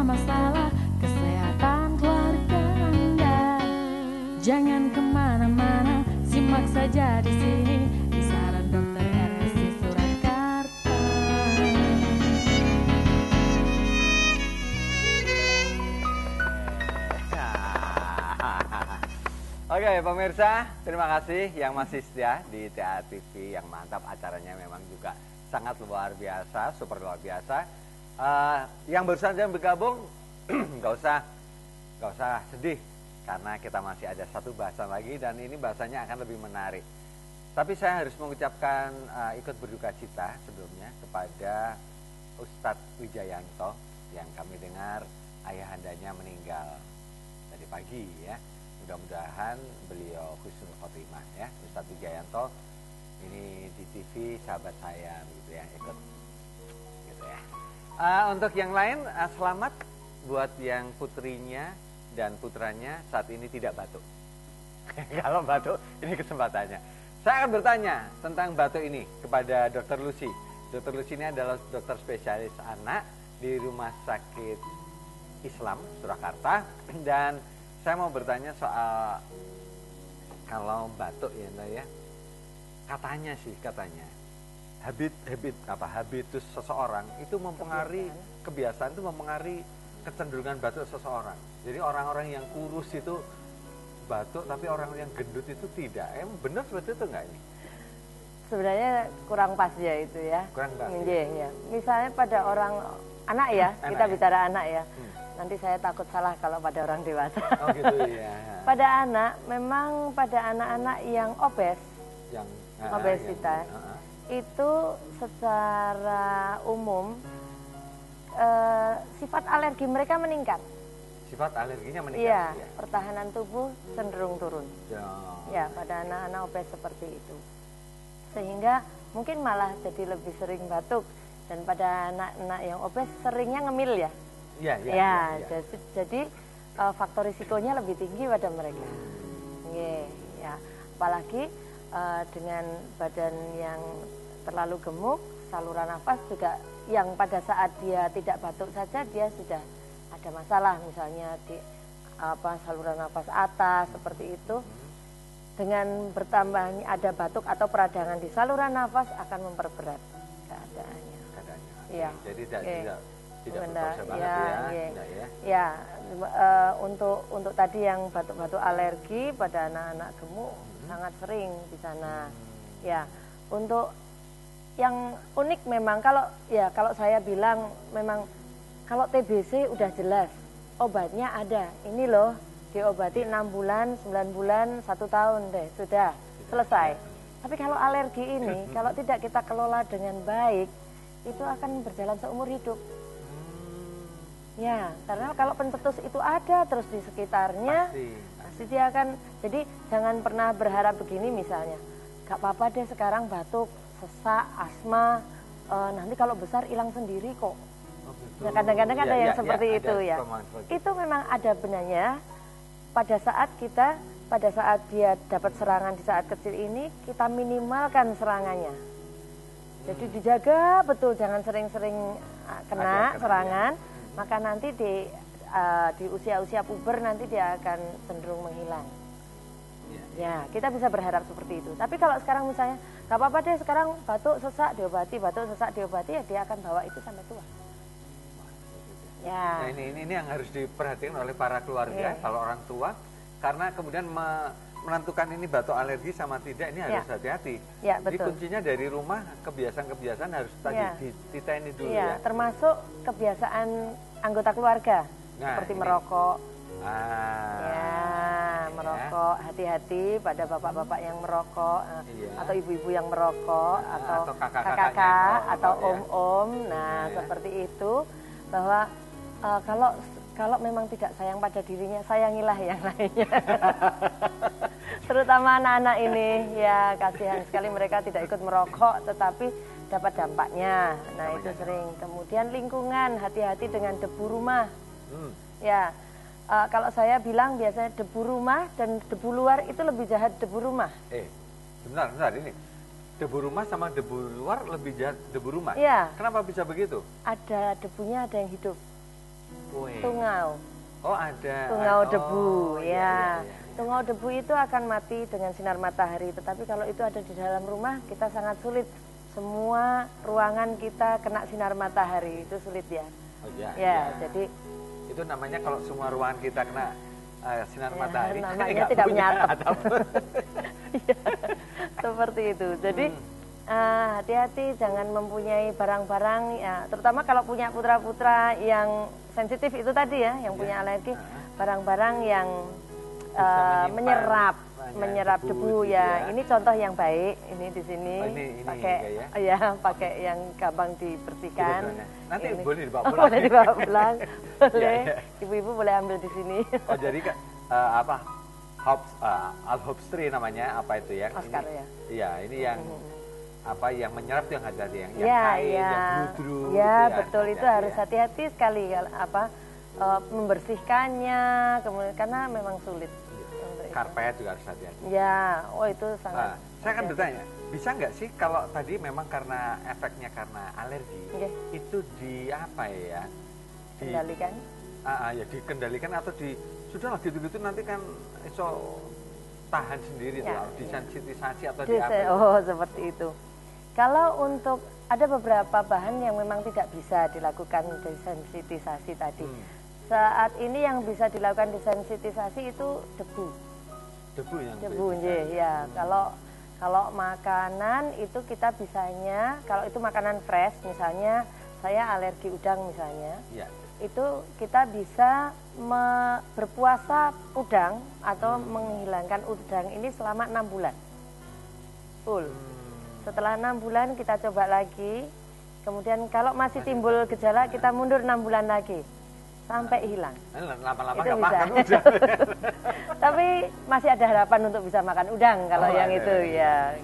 masalah kesehatan keluarga Anda. Jangan kemana-mana, simak saja di sini di Saran Dokter RSC Surakarta. Oke pemirsa, terima kasih yang masih setia di TA TV yang mantap. Acaranya memang juga sangat luar biasa, super luar biasa. Yang baru saja bergabung, nggak usah sedih karena kita masih ada satu bahasan lagi dan ini bahasanya akan lebih menarik. Tapi saya harus mengucapkan ikut berduka cita sebelumnya kepada Ustadz Wijayanto yang kami dengar ayahandanya meninggal tadi pagi ya. Mudah-mudahan beliau husnul khotimah ya. Ustadz Wijayanto ini di TV sahabat saya gitu ya, ikut gitu ya. Untuk yang lain selamat buat yang putrinya dan putranya saat ini tidak batuk. Kalau batuk ini kesempatannya. Saya akan bertanya tentang batuk ini kepada Dr. Lucy. Dr. Lucy ini adalah dokter spesialis anak di Rumah Sakit Islam Surakarta dan saya mau bertanya soal kalau batuk ya, katanya habitus seseorang itu mempengaruhi kebiasaan itu mempengaruhi kecenderungan batuk seseorang. Jadi orang-orang yang kurus itu batuk, tapi orang yang gendut itu tidak. Benar seperti itu enggak ini? Sebenarnya kurang pas ya itu ya. Kurang pas. Ya. Misalnya pada orang anak ya, kita bicara anak ya. Nanti saya takut salah kalau pada orang dewasa. Oh gitu ya. Pada anak, memang pada anak-anak yang obesitas, itu secara umum sifat alergi mereka meningkat. Sifat alerginya meningkat? Iya, ya. Pertahanan tubuh cenderung turun. Ya, pada anak-anak obes seperti itu. Sehingga mungkin malah jadi lebih sering batuk. Dan pada anak-anak yang obes seringnya ngemil ya. Ya. Jadi faktor risikonya lebih tinggi pada mereka. Ya. Apalagi dengan badan yang terlalu gemuk, saluran nafas juga yang pada saat dia tidak batuk saja dia sudah ada masalah, misalnya di saluran nafas atas seperti itu. Dengan bertambahnya ada batuk atau peradangan di saluran nafas akan memperberat keadaannya. Ya. Jadi tidak berkuasa banget untuk tadi yang batuk-batuk alergi pada anak-anak gemuk sangat sering di sana. Ya, untuk yang unik memang kalau saya bilang memang kalau TBC udah jelas obatnya ada. Ini loh diobati 6 bulan, 9 bulan, 1 tahun deh sudah selesai. Tapi kalau alergi ini kalau tidak kita kelola dengan baik itu akan berjalan seumur hidup. Ya, karena kalau pencetus itu ada terus di sekitarnya, pasti dia akan. Jadi jangan pernah berharap begini misalnya, gak apa-apa deh sekarang batuk, sesak, asma, nanti kalau besar hilang sendiri kok. Nah, kadang-kadang ada yang seperti itu ya. Itu memang ada benarnya. Pada saat dia dapat serangan di saat kecil ini, kita minimalkan serangannya. Jadi dijaga betul, jangan sering-sering kena serangan. Maka nanti di usia-usia puber nanti dia akan cenderung menghilang. Ya, kita bisa berharap seperti itu. Tapi kalau sekarang misalnya, gak apa-apa deh sekarang batuk sesak diobati, ya dia akan bawa itu sampai tua. Ya. Nah, ini yang harus diperhatikan oleh para keluarga, kalau orang tua, karena kemudian menentukan ini batuk alergi sama tidak ini harus hati-hati. Ya, jadi kuncinya dari rumah kebiasaan-kebiasaan harus tadi diteni dulu ya. Termasuk kebiasaan anggota keluarga seperti merokok. Merokok, hati-hati pada bapak-bapak yang merokok atau ibu-ibu yang merokok atau kakak-kakak atau om-om. Nah, seperti itu bahwa kalau memang tidak sayang pada dirinya, sayangilah yang lainnya. Terutama anak-anak ini, ya kasihan sekali mereka tidak ikut merokok, tetapi dapat dampaknya. Nah itu sering. Kemudian lingkungan, hati-hati dengan debu rumah. Ya, kalau saya bilang biasanya debu rumah dan debu luar itu lebih jahat debu rumah. Bentar ini. Debu rumah sama debu luar lebih jahat debu rumah? Iya. Kenapa bisa begitu? Ada debunya, ada yang hidup. tungau. Oh ada. Tungau debu, iya. Tungau debu itu akan mati dengan sinar matahari, tetapi kalau itu ada di dalam rumah kita sangat sulit. Semua ruangan kita kena sinar matahari, itu sulit ya. Oh iya. Ya, jadi itu namanya kalau semua ruangan kita kena sinar matahari, namanya tidak punya atap. Ya, seperti itu. Jadi hati-hati jangan mempunyai barang-barang ya, terutama kalau punya putra-putra yang sensitif itu tadi ya, yang punya alergi, barang-barang yang menyerap debu ya. Ini contoh yang baik. Ini di sini pakai pakai yang gampang dibersihkan. Nanti ini. Boleh dibawa pulang. Boleh dibawa pulang. Boleh. Ibu-ibu boleh ambil di sini. Oh jadi apa? Alhops tree namanya apa itu ya? Oscar ya. Iya, ini yang apa yang menyerap yang hati-hati yang kain, yang bludru. Ya, betul itu harus hati-hati sekali apa membersihkannya, kemudian karena memang sulit. Karpet juga harus hati-hati. Ya, oh itu sangat. Saya akan bertanya, bisa nggak sih kalau tadi memang karena efeknya karena alergi, itu di apa ya? Kendalikan? Ya dikendalikan atau sudahlah gitu-gitu nanti kan iso tahan sendiri tuh, disensitisasi atau di apa? Oh seperti itu. Kalau untuk ada beberapa bahan yang memang tidak bisa dilakukan desensitisasi tadi. Saat ini yang bisa dilakukan desensitisasi itu debu. Debu yang ya. Kalau makanan itu kita bisanya, kalau itu makanan fresh misalnya, saya alergi udang misalnya, itu kita bisa berpuasa udang atau menghilangkan udang ini selama 6 bulan. Full. Setelah 6 bulan kita coba lagi, kemudian kalau masih timbul gejala kita mundur 6 bulan lagi. Sampai hilang. Lama-lama itu nggak bisa. makan udang. Tapi masih ada harapan untuk bisa makan udang kalau yang itu ya.